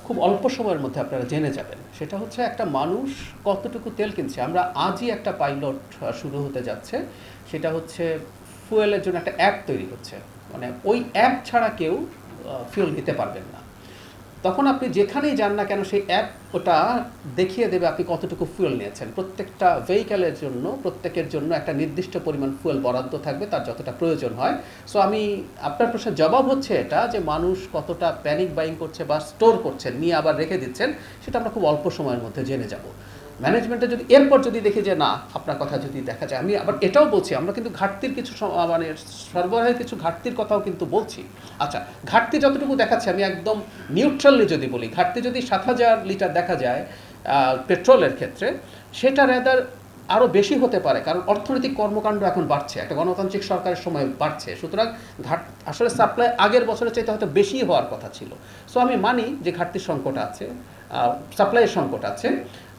খুব অল্প সময়ের মধ্যে আপনারা জেনে যাবেন। সেটা হচ্ছে একটা মানুষ কতটুকু তেল কিনছে। আমরা আজই একটা পাইলট শুরু হতে যাচ্ছে, সেটা হচ্ছে ফুয়েলের জন্য একটা অ্যাপ তৈরি হচ্ছে, মানে ওই অ্যাপ ছাড়া কেউ ফুয়েল নিতে পারবেন না। তখন আপনি যেখানেই যান না কেন সেই অ্যাপ ওটা দেখিয়ে দেবে আপনি কতটুকু ফুয়েল নিয়েছেন। প্রত্যেকটা ভেহিক্যালের জন্য, প্রত্যেকের জন্য একটা নির্দিষ্ট পরিমাণ ফুয়েল বরাদ্দ থাকবে, তার যতটা প্রয়োজন হয়। সো আমি আপনার প্রশ্নের জবাব হচ্ছে এটা, যে মানুষ কতটা প্যানিক বাইং করছে বা স্টোর করছেন, নিয়ে আবার রেখে দিচ্ছেন, সেটা আমরা খুব অল্প সময়ের মধ্যে জেনে যাব। ম্যানেজমেন্টে যদি এরপর যদি দেখি যে না, আপনার কথা যদি দেখা যায়, আমি আবার এটাও বলছি, আমরা কিন্তু ঘাটতির কিছু মানে সরবরাহের কিছু ঘাটতির কথাও কিন্তু বলছি। আচ্ছা, ঘাটতি যতটুকু দেখাচ্ছে, আমি একদম নিউট্রালি যদি বলি, ঘাটতি যদি 7,000 লিটার দেখা যায় পেট্রোলের ক্ষেত্রে, সেটা রেদার আরও বেশি হতে পারে, কারণ অর্থনৈতিক কর্মকাণ্ড এখন বাড়ছে, একটা গণতান্ত্রিক সরকারের সময় বাড়ছে। সুতরাং আসলে সাপ্লাই আগের বছরের চাইতে হয়তো বেশি হওয়ার কথা ছিল। সো আমি মানি যে ঘাটতির সংকট আছে, সাপ্লাইয়ের সংকট আছে,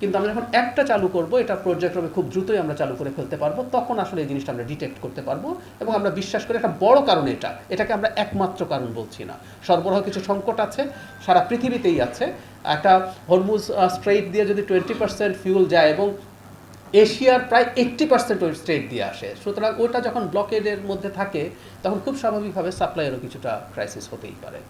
কিন্তু আমরা যখন একটা চালু করব, এটা পর্যায়ক্রমে খুব দ্রুতই আমরা চালু করে ফেলতে পারবো, তখন আসলে এই জিনিসটা আমরা ডিটেক্ট করতে পারবো। এবং আমরা বিশ্বাস করি একটা বড় কারণ এটাকে আমরা একমাত্র কারণ বলছি না। সরবরাহ কিছু সংকট আছে, সারা পৃথিবীতেই আছে। একটা হরমুজ স্ট্রেইট দিয়ে যদি 20% ফিউল যায় এবং এশিয়ার প্রায় 80% ওই স্ট্রেইট দিয়ে আসে, সুতরাং ওটা যখন ব্লকেডের মধ্যে থাকে, তখন খুব স্বাভাবিকভাবে সাপ্লাইয়েরও কিছুটা ক্রাইসিস হতেই পারে।